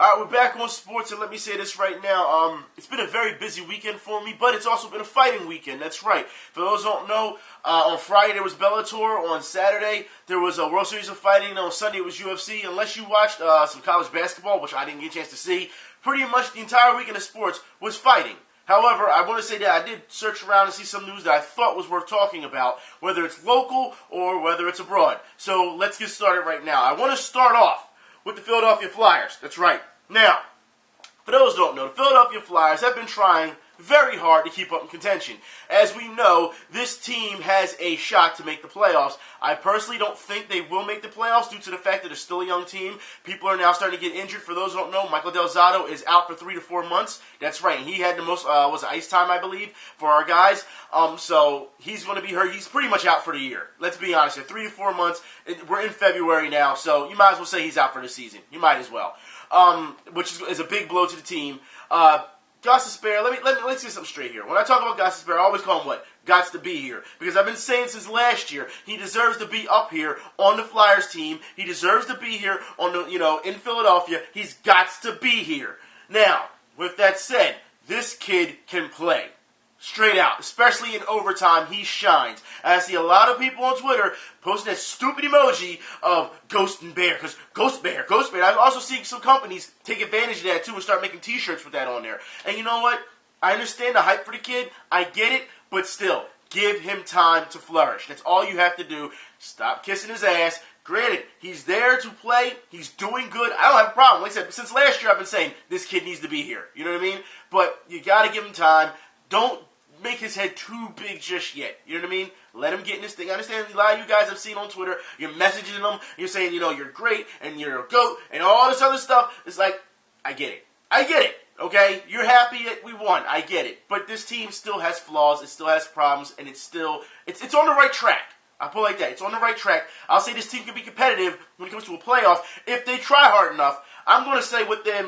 All right, we're back on sports, and let me say this right now. It's been a very busy weekend for me, but it's also been a fighting weekend. That's right. For those who don't know, on Friday there was Bellator. On Saturday there was a World Series of Fighting. And on Sunday it was UFC. Unless you watched some college basketball, which I didn't get a chance to see, pretty much the entire weekend of sports was fighting. However, I want to say that I did search around and see some news that I thought was worth talking about, whether it's local or whether it's abroad. So let's get started right now. I want to start off with the Philadelphia Flyers. That's right. Now, for those who don't know, the Philadelphia Flyers have been trying very hard to keep up in contention. As we know, this team has a shot to make the playoffs. I personally don't think they will make the playoffs due to the fact that they're still a young team. People are now starting to get injured. For those who don't know, Michael Del Zotto is out for 3 to 4 months. That's right. He had the most ice time, I believe, for our guys. So he's going to be hurt. He's pretty much out for the year. Let's be honest here. 3 to 4 months. We're in February now, so you might as well say he's out for the season. You might as well. Which is a big blow to the team. Gossespierre, let's get something straight here. When I talk about Gossespierre, I always call him what? Gots to be here. Because I've been saying since last year, he deserves to be up here on the Flyers team. He deserves to be here on the, in Philadelphia. He's gots to be here. Now, with that said, this kid can play. Straight out. Especially in overtime, he shines. And I see a lot of people on Twitter posting that stupid emoji of Ghost and Bear. Because Ghost Bear. I also see some companies take advantage of that too and start making t-shirts with that on there. And you know what? I understand the hype for the kid. I get it. But still, give him time to flourish. That's all you have to do. Stop kissing his ass. Granted, he's there to play. He's doing good. I don't have a problem. Like I said, since last year I've been saying this kid needs to be here. You know what I mean? But you got to give him time. Don't make his head too big just yet. You know what I mean? Let him get in this thing. I understand a lot of you guys I've seen on Twitter, you're messaging them, you're saying, you're great, and you're a GOAT, and all this other stuff. It's like, I get it. Okay? You're happy that we won. I get it. But this team still has flaws, it still has problems, and it's on the right track. I put it like that. It's on the right track. I'll say this team can be competitive when it comes to a playoff if they try hard enough. I'm going to say within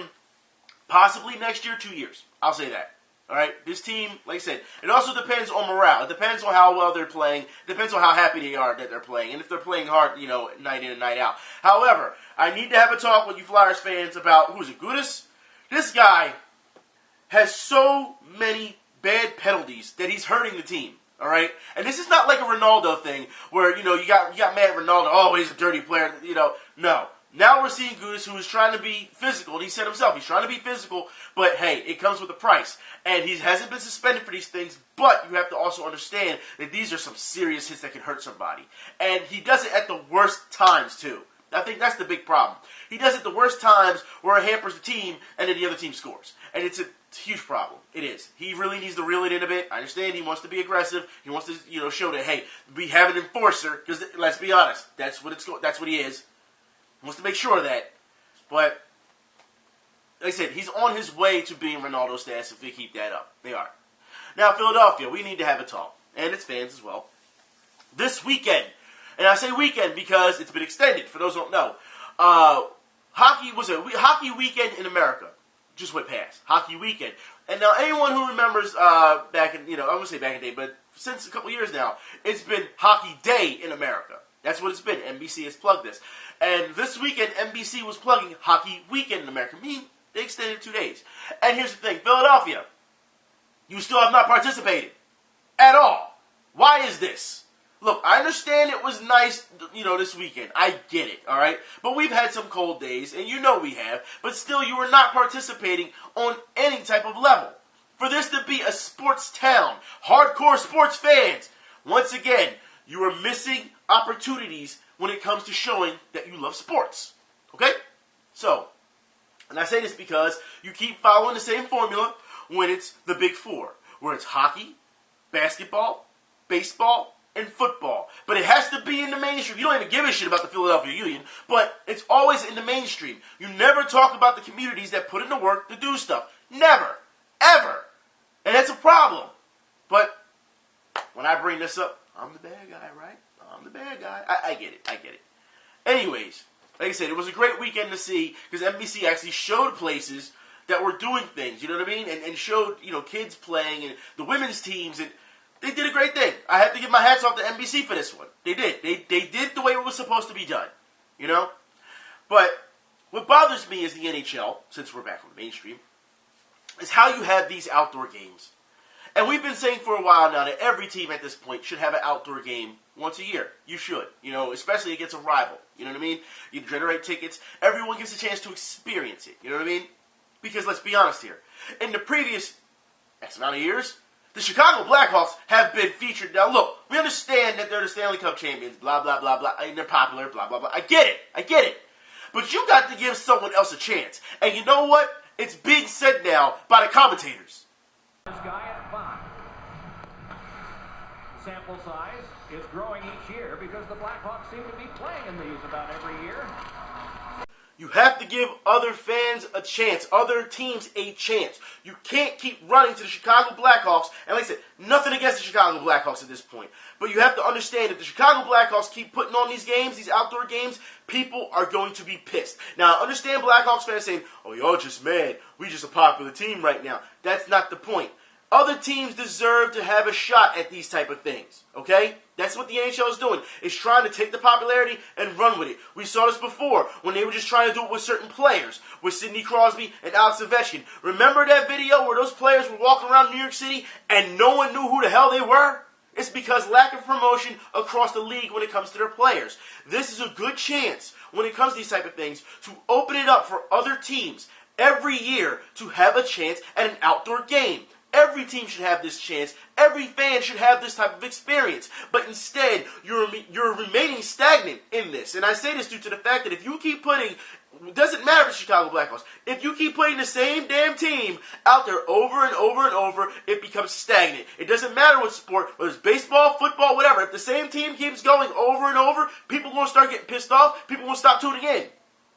possibly next year, 2 years. I'll say that. All right, this team, like I said, it also depends on morale. It depends on how well they're playing. It depends on how happy they are that they're playing, and if they're playing hard, night in and night out. However, I need to have a talk with you Flyers fans about, who is it, Gudis? This guy has so many bad penalties that he's hurting the team. All right, and this is not like a Ronaldo thing where you got mad at Ronaldo. Oh, he's a dirty player. No. Now we're seeing Gudis, who is trying to be physical. And he said himself, he's trying to be physical, but hey, it comes with a price. And he hasn't been suspended for these things, but you have to also understand that these are some serious hits that can hurt somebody. And he does it at the worst times, too. I think that's the big problem. He does it at the worst times where it hampers the team, and then the other team scores. And it's a huge problem. It is. He really needs to reel it in a bit. I understand he wants to be aggressive. He wants to, show that, hey, we have an enforcer. Because let's be honest, that's what he is. He wants to make sure of that. But, like I said, he's on his way to being Ronaldo status if they keep that up. They are. Now, Philadelphia, we need to have a talk. And its fans as well. This weekend, and I say weekend because it's been extended, for those who don't know. Hockey weekend in America just went past. Hockey weekend. And now, anyone who remembers back in, I wouldn't say back in the day, but since a couple years now, it's been Hockey Day in America. That's what it's been. NBC has plugged this. And this weekend, NBC was plugging Hockey Weekend in America. They extended 2 days. And here's the thing. Philadelphia, you still have not participated. At all. Why is this? Look, I understand it was nice, this weekend. I get it, all right? But we've had some cold days, and we have. But still, you are not participating on any type of level. For this to be a sports town, hardcore sports fans, once again, you are missing opportunities when it comes to showing that you love sports. Okay? So, and I say this because you keep following the same formula when it's the big four, where it's hockey, basketball, baseball, and football. But it has to be in the mainstream. You don't even give a shit about the Philadelphia Union, but it's always in the mainstream. You never talk about the communities that put in the work to do stuff. Never. Ever. And that's a problem. But when I bring this up, I'm the bad guy, right? I'm the bad guy. I get it. Anyways, like I said, it was a great weekend to see because NBC actually showed places that were doing things, you know what I mean? And showed, kids playing and the women's teams, and they did a great thing. I have to give my hats off to NBC for this one. They did. They did the way it was supposed to be done, But What bothers me is the NHL, since we're back on the mainstream, is how you have these outdoor games. And we've been saying for a while now that every team at this point should have an outdoor game once a year. You should, especially against a rival. You know what I mean? You generate tickets. Everyone gets a chance to experience it. You know what I mean? Because let's be honest here. In the previous X amount of years, the Chicago Blackhawks have been featured. Now look, we understand that they're the Stanley Cup champions, blah, blah, blah, blah, and they're popular, blah, blah, blah. I get it. But you got to give someone else a chance. And you know what? It's being said now by the commentators. This guy at 5. Sample size is growing each year because the Blackhawks seem to be playing in these about every year. You have to give other fans a chance, other teams a chance. You can't keep running to the Chicago Blackhawks. And like I said, nothing against the Chicago Blackhawks at this point. But you have to understand that the Chicago Blackhawks keep putting on these games, these outdoor games, people are going to be pissed. Now, I understand Blackhawks fans saying, oh, y'all just mad. We just a popular team right now. That's not the point. Other teams deserve to have a shot at these type of things, okay? That's what the NHL is doing. It's trying to take the popularity and run with it. We saw this before when they were just trying to do it with certain players, with Sidney Crosby and Alex Ovechkin. Remember that video where those players were walking around New York City and no one knew who the hell they were? It's because lack of promotion across the league when it comes to their players. This is a good chance when it comes to these type of things to open it up for other teams every year to have a chance at an outdoor game. Every team should have this chance. Every fan should have this type of experience. But instead, you're remaining stagnant in this. And I say this due to the fact that if you keep putting, it doesn't matter if it's Chicago Blackhawks, if you keep putting the same damn team out there over and over and over, it becomes stagnant. It doesn't matter what sport, whether it's baseball, football, whatever. If the same team keeps going over and over, people will start getting pissed off. People will stop tuning in.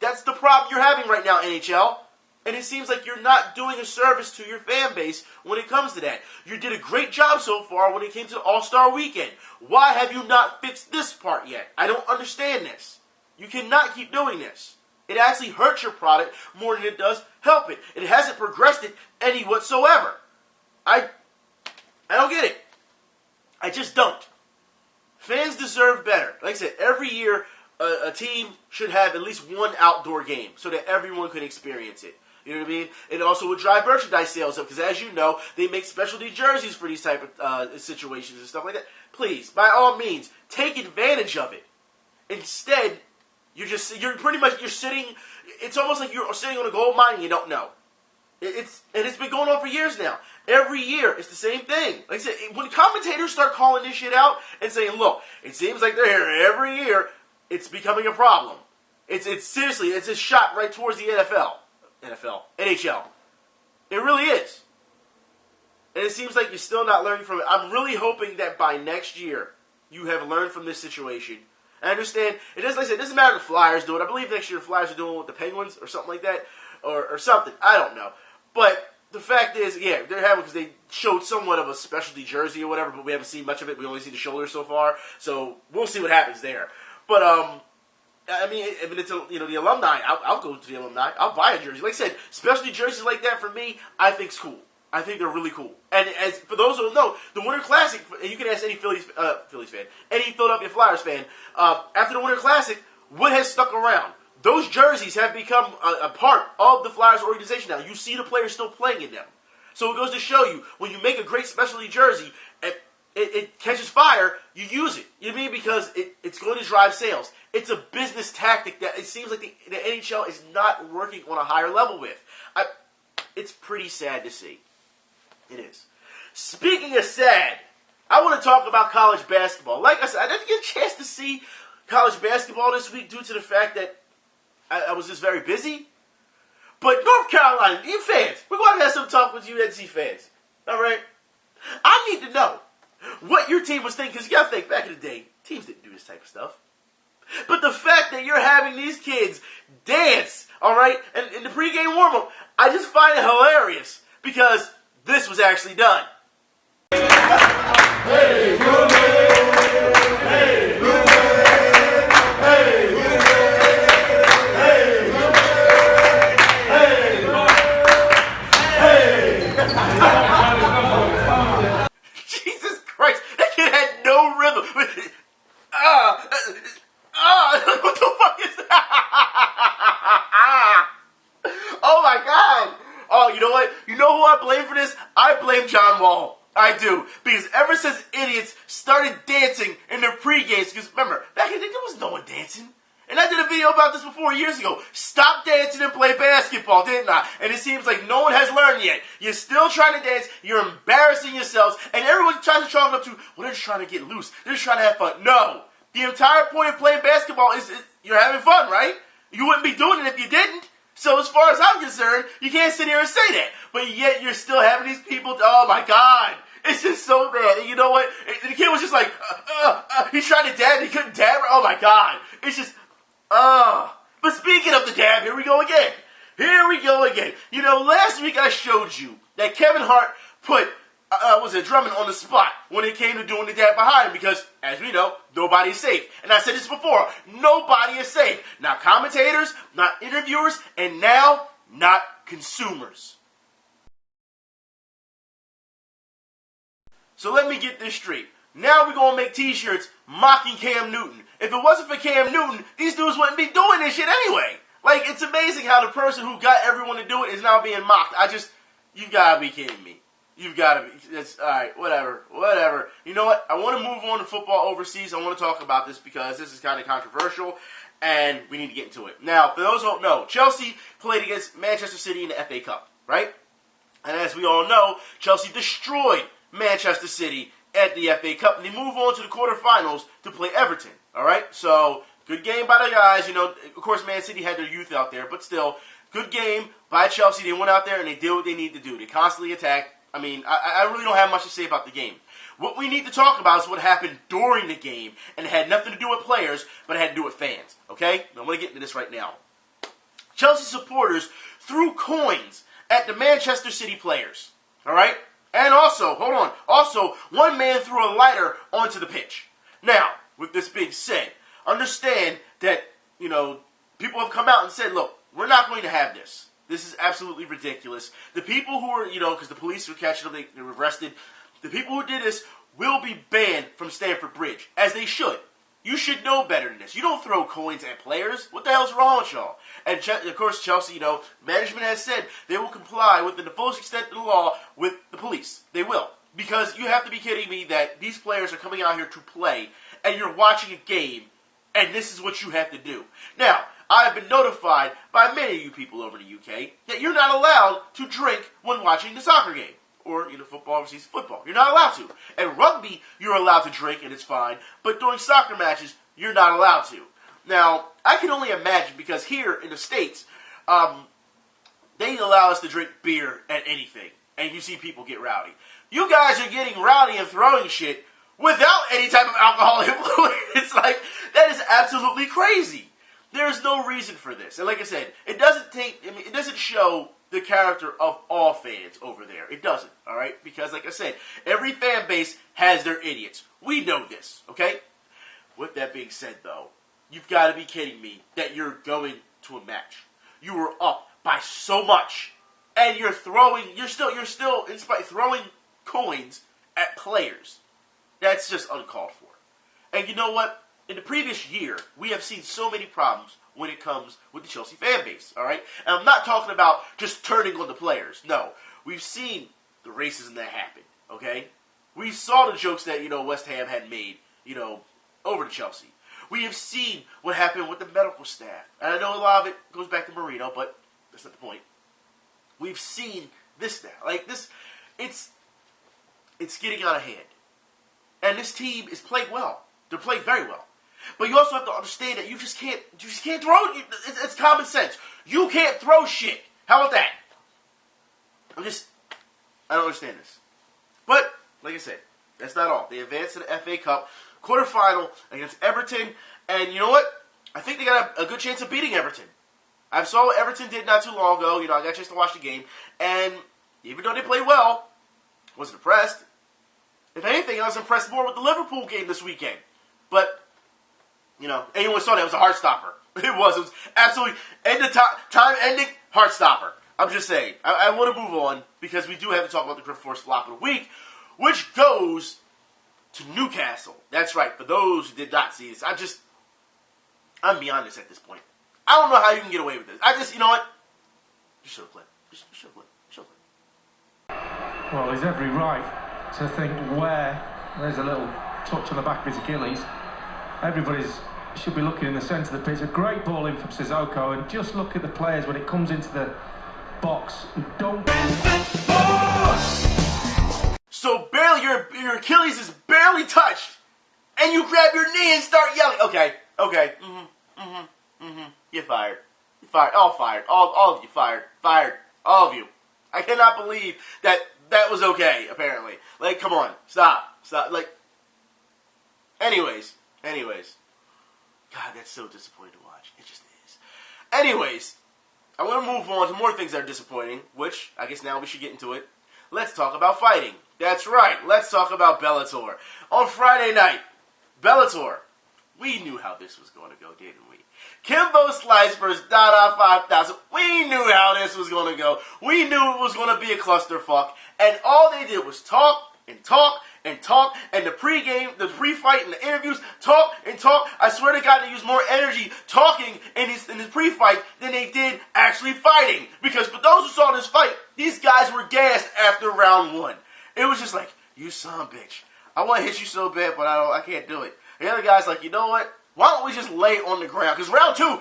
That's the problem you're having right now, NHL. And it seems like you're not doing a service to your fan base when it comes to that. You did a great job so far when it came to the All-Star Weekend. Why have you not fixed this part yet? I don't understand this. You cannot keep doing this. It actually hurts your product more than it does help it. It hasn't progressed it any whatsoever. I don't get it. I just don't. Fans deserve better. Like I said, every year a team should have at least one outdoor game so that everyone can experience it. You know what I mean? It also would drive merchandise sales up because, as you know, they make specialty jerseys for these type of situations and stuff like that. Please, by all means, take advantage of it. Instead, you're sitting. It's almost like you're sitting on a gold mine and you don't know. It's been going on for years now. Every year, it's the same thing. Like I said, when commentators start calling this shit out and saying, "Look, it seems like they're here every year," it's becoming a problem. It's seriously, it's a shot right towards the NHL. It really is. And it seems like you're still not learning from it. I'm really hoping that by next year, you have learned from this situation. I understand, it doesn't matter if the Flyers do it. I believe next year the Flyers are doing it with the Penguins or something like that. Or something. I don't know. But the fact is, yeah, they're having, because they showed somewhat of a specialty jersey or whatever, but we haven't seen much of it. We only see the shoulders so far. So we'll see what happens there. But, I mean, if it's the alumni, I'll go to the alumni. I'll buy a jersey. Like I said, specialty jerseys like that for me, I think's cool. I think they're really cool. And as for those who don't know, the Winter Classic, you can ask any Phillies fan, any Philadelphia Flyers fan, after the Winter Classic, what has stuck around? Those jerseys have become a part of the Flyers organization now. You see the players still playing in them. So it goes to show you, when you make a great specialty jersey, it catches fire, you use it. You know what I mean? Because it's going to drive sales. It's a business tactic that it seems like the NHL is not working on a higher level with. It's pretty sad to see. It is. Speaking of sad, I want to talk about college basketball. Like I said, I didn't get a chance to see college basketball this week due to the fact that I was just very busy. But North Carolina, you fans, we're going to have some talk with UNC fans. All right? I need to know what your team was thinking, because you got to think, back in the day, teams didn't do this type of stuff. But the fact that you're having these kids dance, all right, and in the pregame warm-up, I just find it hilarious, because this was actually done. Hey, Jesus Christ, that kid had no rhythm. What the fuck is that? God! Oh, you know what? You know who I blame for this? I blame John Wall. I do. Because ever since idiots started dancing in their pre-games, because remember, back in the day, there was no one dancing. And I did a video about this before years ago. Stop dancing and play basketball, didn't I? And it seems like no one has learned yet. You're still trying to dance. You're embarrassing yourselves. And everyone tries to chalk it up to, well, they're just trying to get loose. They're just trying to have fun. No. The entire point of playing basketball is you're having fun, right? You wouldn't be doing it if you didn't. So as far as I'm concerned, you can't sit here and say that. But yet you're still having these people, oh my God. It's just so bad. And you know what? The kid was just like, he's trying to dab. He couldn't dab her. Oh my God. It's just, but speaking of the dab, here we go again. Here we go again. You know, last week I showed you that Kevin Hart put, Drummond on the spot when it came to doing the dab behind him because, as we know, nobody's safe. And I said this before, nobody is safe. Not commentators, not interviewers, and now, not consumers. So let me get this straight. Now we're going to make t-shirts mocking Cam Newton. If it wasn't for Cam Newton, these dudes wouldn't be doing this shit anyway. Like, it's amazing how the person who got everyone to do it is now being mocked. You've got to be kidding me. You've got to be. Alright, whatever. You know what? I want to move on to football overseas. I want to talk about this because this is kind of controversial, and we need to get into it. Now, for those who don't know, Chelsea played against Manchester City in the FA Cup, right? And as we all know, Chelsea destroyed Manchester City at the FA Cup, and they move on to the quarterfinals to play Everton. All right, so good game by the guys. You know, of course, Man City had their youth out there, but still, good game by Chelsea. They went out there and they did what they need to do. They constantly attacked. I mean, I really don't have much to say about the game. What we need to talk about is what happened during the game, and it had nothing to do with players, but it had to do with fans. Okay, I'm going to get into this right now. Chelsea supporters threw coins at the Manchester City players. All right. And also, hold on, one man threw a lighter onto the pitch. Now, with this being said, understand that, you know, people have come out and said, look, we're not going to have this. This is absolutely ridiculous. The people who were, you know, because the police were catching them, they were arrested. The people who did this will be banned from Stamford Bridge, as they should. You should know better than this. You don't throw coins at players. What the hell's wrong with y'all? And, of course, Chelsea, you know, management has said they will comply within the fullest extent of the law with the police. They will. Because you have to be kidding me that these players are coming out here to play, and you're watching a game, and this is what you have to do. Now, I have been notified by many of you people over in the UK that you're not allowed to drink when watching the soccer game. Or, you know, football overseas football. You're not allowed to. And rugby, you're allowed to drink, and it's fine. But during soccer matches, you're not allowed to. Now, I can only imagine, because here in the States, they allow us to drink beer at anything. And you see people get rowdy. You guys are getting rowdy and throwing shit without any type of alcohol influence. It's like, that is absolutely crazy. There's no reason for this. And like I said, it doesn't show the character of all fans over there. It doesn't, all right? Because, like I said, every fan base has their idiots. We know this, okay? With that being said, though, you've got to be kidding me that you're going to a match. You were up by so much, and you're still in spite throwing coins at players. That's just uncalled for. And you know what? In the previous year, we have seen so many problems when it comes with the Chelsea fan base, all right? And I'm not talking about just turning on the players. No, we've seen the racism that happened, okay? We saw the jokes that, you know, West Ham had made, you know, over to Chelsea. We have seen what happened with the medical staff. And I know a lot of it goes back to Marino, but that's not the point. We've seen this now. Like, this, it's getting out of hand. And this team is playing well. They're playing very well. But you also have to understand that you just can't throw it. It's common sense. You can't throw shit. How about that? I don't understand this. But, like I said, that's not all. They advanced to the FA Cup quarterfinal against Everton. And you know what? I think they got a good chance of beating Everton. I saw what Everton did not too long ago. You know, I got a chance to watch the game. And even though they played well, I wasn't impressed. If anything, I was impressed more with the Liverpool game this weekend. But, you know, anyone saw that, it was a heart stopper. It was absolutely time-ending heart stopper. I'm just saying. I want to move on because we do have to talk about the Griff Force flop of the week, which goes to Newcastle. That's right. For those who did not see this, I'm beyond this at this point. I don't know how you can get away with this. You know what? Just show the clip. She'll win. Well, he's every right to think where there's a little touch on the back of his Achilles. Everybody's should be looking in the centre of the pitch. A great ball in from Sissoko, and just look at the players when it comes into the box who don't. So barely your Achilles is barely touched, and you grab your knee and start yelling. Okay. You're fired. You're fired. All fired. All of you fired. Fired. All of you. I cannot believe that was okay. Apparently, like, come on, stop. Like, anyways. God, that's so disappointing to watch. It just is. Anyways, I want to move on to more things that are disappointing, which I guess now we should get into it. Let's talk about fighting. That's right. Let's talk about Bellator. On Friday night, Bellator. We knew how this was going to go, didn't we? Kimbo Slice versus Dada 5000. We knew how this was going to go. We knew it was going to be a clusterfuck. And all they did was talk, and the pre-game, the pre-fight, and the interviews, talk. I swear to God, they used more energy talking in his pre-fight than they did actually fighting. Because for those who saw this fight, these guys were gassed after round one. It was just like, you son of a bitch. I want to hit you so bad, but I can't do it. The other guy's like, you know what? Why don't we just lay on the ground? Because round two,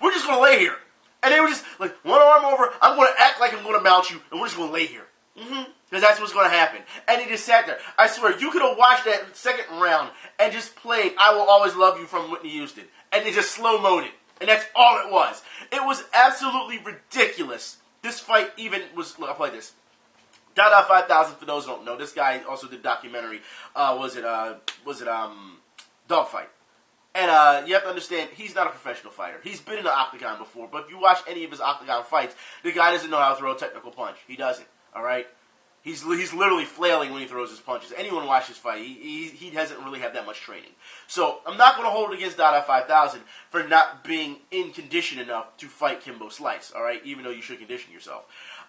we're just going to lay here. And they were just like, one arm over, I'm going to act like I'm going to mount you, and we're just going to lay here. Because that's what's going to happen. And he just sat there. I swear, you could have watched that second round and just played I Will Always Love You from Whitney Houston. And they just slow-moed it. And that's all it was. It was absolutely ridiculous. This fight even was, look, I'll play this. Dada 5000, for those who don't know, this guy also did documentary, Dogfight. And you have to understand, he's not a professional fighter. He's been in the octagon before, but if you watch any of his octagon fights, the guy doesn't know how to throw a technical punch. He doesn't, all right? He's literally flailing when he throws his punches. Anyone watch his fight, he doesn't really have that much training. So I'm not going to hold it against Dada 5000 for not being in condition enough to fight Kimbo Slice, all right? Even though you should condition yourself.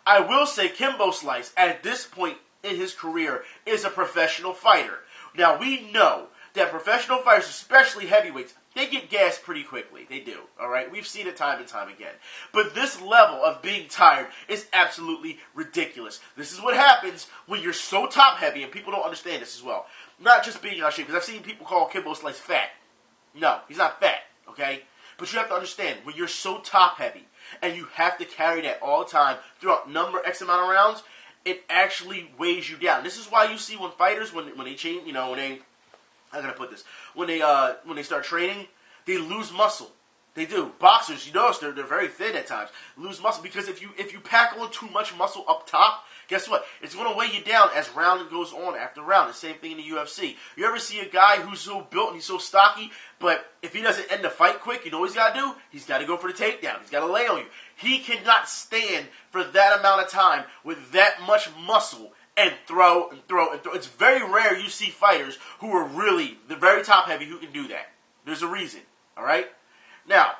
I will say Kimbo Slice, at this point in his career, is a professional fighter. Now, we know that professional fighters, especially heavyweights, they get gassed pretty quickly. They do, all right? We've seen it time and time again. But this level of being tired is absolutely ridiculous. This is what happens when you're so top-heavy, and people don't understand this as well. Not just being out of shape, because I've seen people call Kimbo Slice fat. No, he's not fat, okay? But you have to understand, when you're so top-heavy, and you have to carry that all the time throughout X amount of rounds, it actually weighs you down. This is why you see when fighters, when they change, how can I put this? When they start training, they lose muscle. They do. Boxers, you notice they're very thin at times. Lose muscle because if you pack on too much muscle up top, guess what? It's going to weigh you down as round goes on after round. The same thing in the UFC. You ever see a guy who's so built and he's so stocky, but if he doesn't end the fight quick, you know what he's got to do? He's got to go for the takedown. He's got to lay on you. He cannot stand for that amount of time with that much muscle and throw. It's very rare you see fighters who are really the very top heavy who can do that. There's a reason, all right? Now,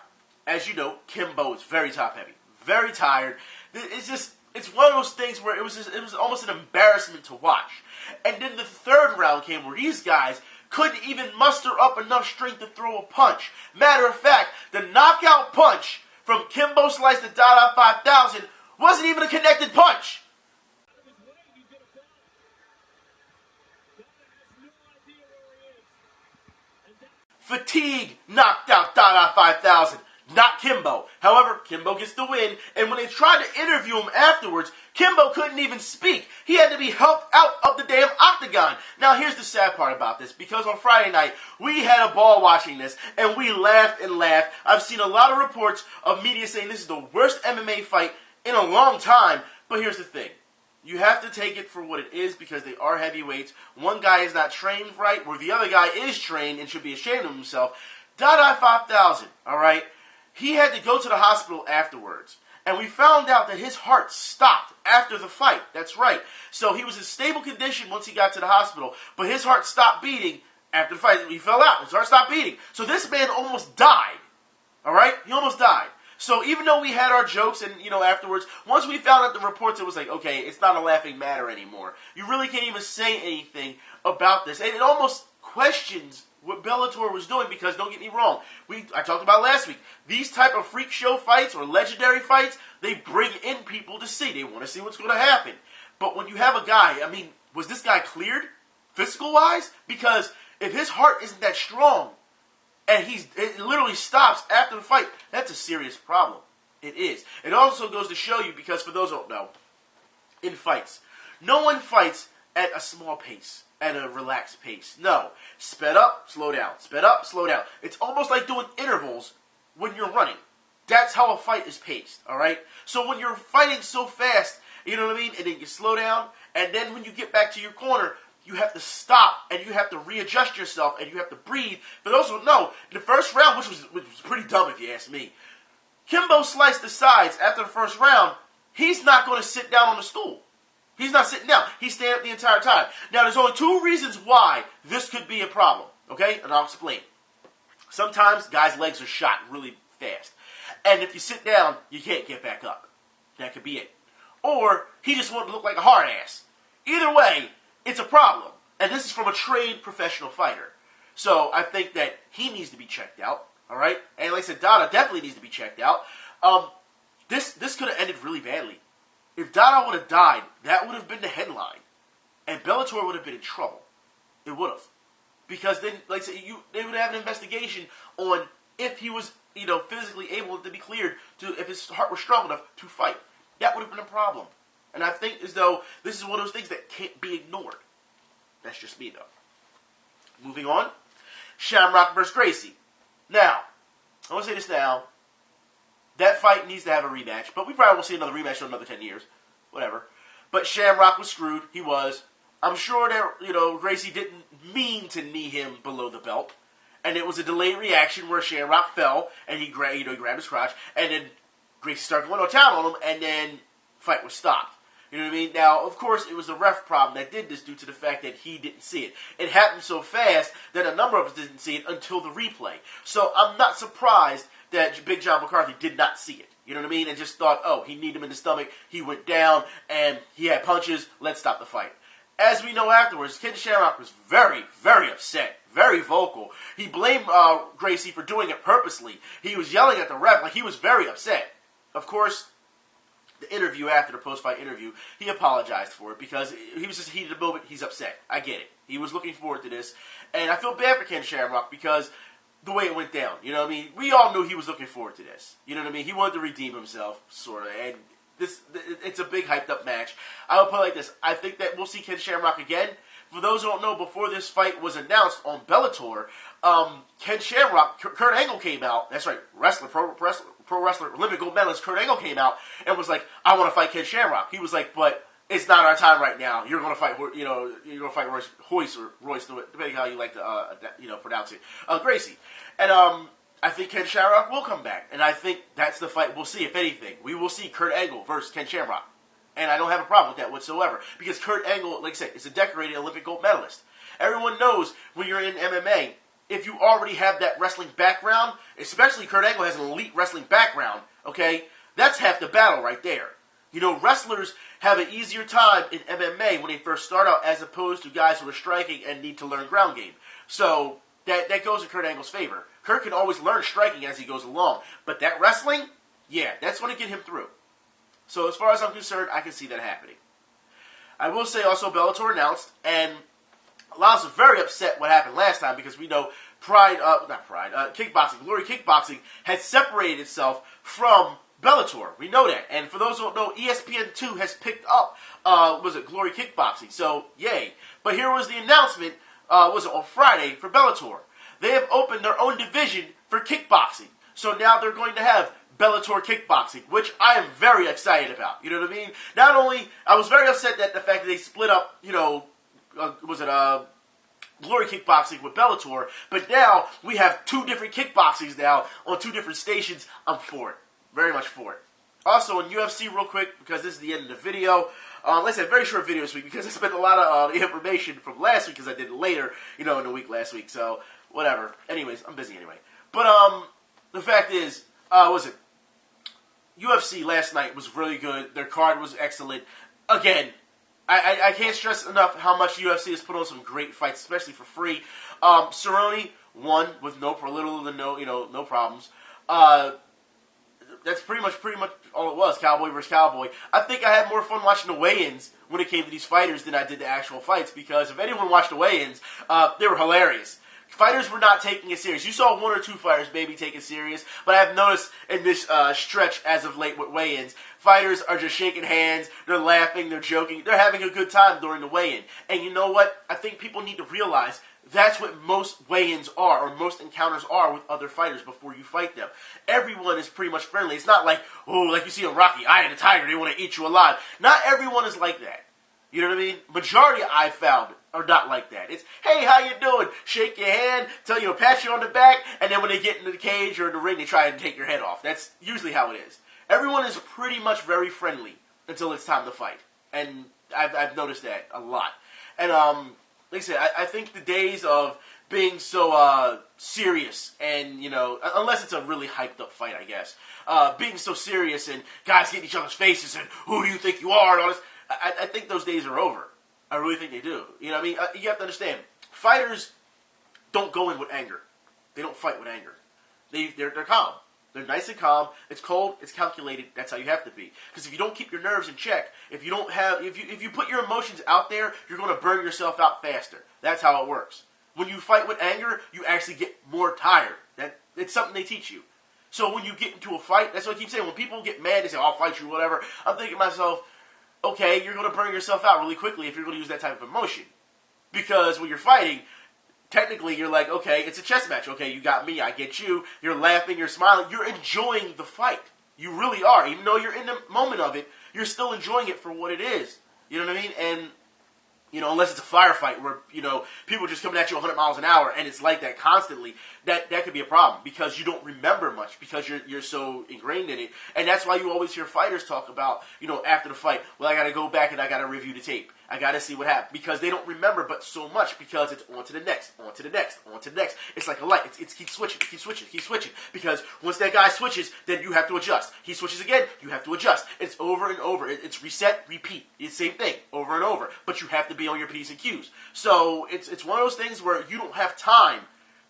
as you know, Kimbo is very top heavy, very tired. It's one of those things where it was almost an embarrassment to watch. And then the third round came where these guys couldn't even muster up enough strength to throw a punch. Matter of fact, the knockout punch from Kimbo Slice to Dada 5000 wasn't even a connected punch. Fatigue knocked out Dada 5000, not Kimbo. However, Kimbo gets the win, and when they tried to interview him afterwards, Kimbo couldn't even speak. He had to be helped out of the damn octagon. Now, here's the sad part about this, because on Friday night, we had a ball watching this, and we laughed and laughed. I've seen a lot of reports of media saying this is the worst MMA fight in a long time, but here's the thing. You have to take it for what it is because they are heavyweights. One guy is not trained right, where the other guy is trained and should be ashamed of himself. Dada 5000, all right? He had to go to the hospital afterwards. And we found out that his heart stopped after the fight. That's right. So he was in stable condition once he got to the hospital, but his heart stopped beating after the fight. He fell out. His heart stopped beating. So this man almost died, all right? He almost died. So even though we had our jokes and, afterwards, once we found out the reports, it was like, okay, it's not a laughing matter anymore. You really can't even say anything about this. And it almost questions what Bellator was doing because, don't get me wrong, I talked about last week, these type of freak show fights or legendary fights, they bring in people to see. They want to see what's going to happen. But when you have a guy, I mean, was this guy cleared physical-wise? Because if his heart isn't that strong and it literally stops after the fight, that's a serious problem. It is. It also goes to show you, because for those who don't know, in fights, no one fights at a small pace, at a relaxed pace. No. Sped up, slow down. Sped up, slow down. It's almost like doing intervals when you're running. That's how a fight is paced, all right? So when you're fighting so fast, you know what I mean, and then you slow down, and then when you get back to your corner, you have to stop, and you have to readjust yourself, and you have to breathe. For those who know, the first round, which was pretty dumb if you ask me, Kimbo Slice decides after the first round, he's not going to sit down on the stool. He's not sitting down. He's standing up the entire time. Now, there's only two reasons why this could be a problem, okay? And I'll explain. Sometimes guys' legs are shot really fast. And if you sit down, you can't get back up. That could be it. Or he just wanted to look like a hard ass. Either way, it's a problem. And this is from a trained professional fighter. So I think that he needs to be checked out. All right? And like I said, Dada definitely needs to be checked out. This could have ended really badly. If Dada would have died, that would have been the headline. And Bellator would have been in trouble. It would have. Because then, like I said, they would have an investigation on if he was, physically able to be cleared, if his heart was strong enough to fight. That would have been a problem. And I think as though this is one of those things that can't be ignored. That's just me, though. Moving on. Shamrock versus Gracie. Now, I want to say this now. That fight needs to have a rematch, but we probably won't see another rematch in another 10 years. Whatever. But Shamrock was screwed. He was. I'm sure that, Gracie didn't mean to knee him below the belt. And it was a delayed reaction where Shamrock fell, and he grabbed his crotch, and then Gracie started going to town on him, and then fight was stopped. You know what I mean? Now, of course, it was the ref problem that did this due to the fact that he didn't see it. It happened so fast that a number of us didn't see it until the replay. So I'm not surprised that Big John McCarthy did not see it. You know what I mean? And just thought, oh, he kneed him in the stomach, he went down, and he had punches, let's stop the fight. As we know afterwards, Ken Shamrock was very, very upset, very vocal. He blamed Gracie for doing it purposely. He was yelling at the ref, like he was very upset. Of course, the interview after the post-fight interview, he apologized for it because he was just heated a moment. He's upset. I get it. He was looking forward to this. And I feel bad for Ken Shamrock because the way it went down, you know what I mean? We all knew he was looking forward to this. You know what I mean? He wanted to redeem himself, sort of. And it's a big hyped-up match. I would put it like this. I think that we'll see Ken Shamrock again. For those who don't know, before this fight was announced on Bellator, Ken Shamrock, Kurt Angle came out. That's right, pro wrestler, Olympic gold medalist Kurt Angle came out and was like, "I want to fight Ken Shamrock." He was like, "But it's not our time right now. You're going to fight, Royce or Royce, depending how you like to, pronounce it, Gracie." And I think Ken Shamrock will come back, and I think that's the fight we'll see. If anything, we will see Kurt Angle versus Ken Shamrock. And I don't have a problem with that whatsoever. Because Kurt Angle, like I said, is a decorated Olympic gold medalist. Everyone knows when you're in MMA, if you already have that wrestling background, especially Kurt Angle has an elite wrestling background, okay, that's half the battle right there. Wrestlers have an easier time in MMA when they first start out as opposed to guys who are striking and need to learn ground game. So that goes in Kurt Angle's favor. Kurt can always learn striking as he goes along. But that wrestling, yeah, that's going to get him through. So as far as I'm concerned, I can see that happening. I will say also Bellator announced, and Laz was very upset what happened last time because we know Kickboxing, Glory Kickboxing had separated itself from Bellator. We know that. And for those who don't know, ESPN2 has picked up, Glory Kickboxing. So, yay. But here was the announcement, on Friday for Bellator. They have opened their own division for kickboxing. So now they're going to have Bellator Kickboxing, which I am very excited about. You know what I mean? Not only, I was very upset that the fact that they split up, Glory Kickboxing with Bellator, but now we have two different kickboxings now on two different stations. I'm for it. Very much for it. Also, in UFC, real quick, because this is the end of the video, like I said, very short video this week because I spent a lot of information from last week because I did it later, in the week last week, so whatever. Anyways, I'm busy anyway. But, the fact is, UFC last night was really good. Their card was excellent. Again, I can't stress enough how much UFC has put on some great fights, especially for free. Cerrone won with no problems. that's pretty much all it was, cowboy versus cowboy. I think I had more fun watching the weigh-ins when it came to these fighters than I did the actual fights, because if anyone watched the weigh-ins, they were hilarious. Fighters were not taking it serious. You saw one or two fighters maybe take it serious, but I've noticed in this stretch as of late with weigh-ins, fighters are just shaking hands, they're laughing, they're joking, they're having a good time during the weigh-in. And you know what? I think people need to realize that's what most weigh-ins are, or most encounters are with other fighters before you fight them. Everyone is pretty much friendly. It's not like, like you see in Rocky, Eye of the Tiger, they want to eat you alive. Not everyone is like that. You know what I mean? Majority I've found are not like that. It's, hey, how you doing? Shake your hand, tell you to pat you on the back, and then when they get into the cage or in the ring, they try and take your head off. That's usually how it is. Everyone is pretty much very friendly until it's time to fight. And I've noticed that a lot. And, like I said, I think the days of being so serious and, unless it's a really hyped up fight, I guess, being so serious and guys getting each other's faces and who do you think you are and all this, I think those days are over. I really think they do. You know what I mean? You have to understand, fighters don't go in with anger. They don't fight with anger. They're calm. They're nice and calm. It's cold. It's calculated. That's how you have to be. Because if you don't keep your nerves in check, if you put your emotions out there, you're going to burn yourself out faster. That's how it works. When you fight with anger, you actually get more tired. It's something they teach you. So when you get into a fight, that's what I keep saying. When people get mad, they say, I'll fight you, whatever. I'm thinking to myself, okay, you're going to burn yourself out really quickly if you're going to use that type of emotion. Because when you're fighting, technically you're like, okay, it's a chess match. Okay, you got me, I get you. You're laughing, you're smiling. You're enjoying the fight. You really are. Even though you're in the moment of it, you're still enjoying it for what it is. You know what I mean? And, unless it's a firefight where, people are just coming at you 100 miles an hour and it's like that constantly, that could be a problem because you don't remember much because you're so ingrained in it. And that's why you always hear fighters talk about, after the fight, well, I got to go back and I got to review the tape. I got to see what happened because they don't remember but so much because it's on to the next, on to the next, on to the next. It's like a light. It keeps switching, keeps switching, keeps switching because once that guy switches, then you have to adjust. He switches again, you have to adjust. It's over and over. It's reset, repeat. It's the same thing over and over, but you have to be on your P's and Q's. So it's one of those things where you don't have time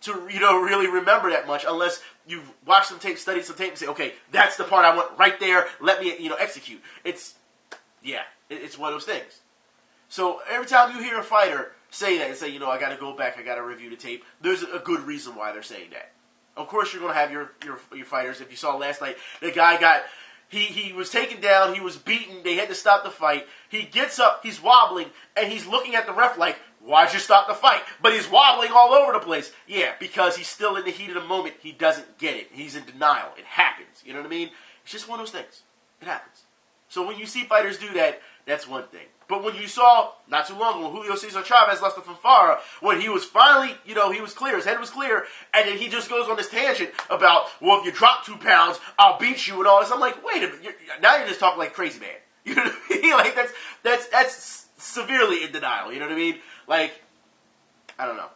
to really remember that much unless you watch some tape, study some tape, and say, okay, that's the part I want right there. Let me execute. It's one of those things. So every time you hear a fighter say that and say, I got to go back, I got to review the tape, there's a good reason why they're saying that. Of course, you're going to have your fighters. If you saw last night, the guy he was taken down, he was beaten, they had to stop the fight. He gets up, he's wobbling, and he's looking at the ref like, why'd you stop the fight? But he's wobbling all over the place. Yeah, because he's still in the heat of the moment. He doesn't get it. He's in denial. It happens. You know what I mean? It's just one of those things. It happens. So when you see fighters do that, that's one thing. But when you saw, not too long ago, when Julio Cesar Chavez lost to Fanfara, when he was finally, he was clear, his head was clear, and then he just goes on this tangent about, well, if you drop 2 pounds, I'll beat you and all this. I'm like, wait a minute, now you're just talking like crazy man. You know what I mean? Like, that's severely in denial, you know what I mean? Like, I don't know.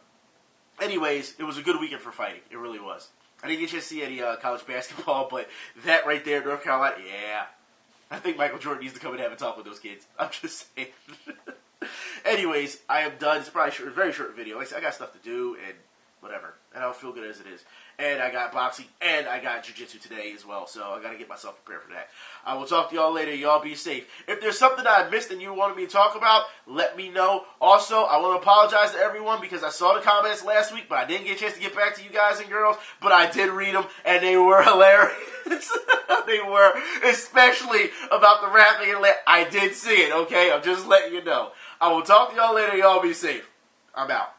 Anyways, it was a good weekend for fighting. It really was. I didn't get a chance to see any college basketball, but that right there, North Carolina, yeah. I think Michael Jordan needs to come and have a talk with those kids. I'm just saying. Anyways, I am done. It's probably a very short video. Like I said, I got stuff to do and whatever. And I don't feel good as it is. And I got boxing and I got jiu-jitsu today as well. So I got to get myself prepared for that. I will talk to y'all later. Y'all be safe. If there's something that I missed and you wanted me to talk about, let me know. Also, I want to apologize to everyone because I saw the comments last week, but I didn't get a chance to get back to you guys and girls. But I did read them and they were hilarious. They were, especially about the rapping and I did see it, okay? I'm just letting you know. I will talk to y'all later. Y'all be safe. I'm out.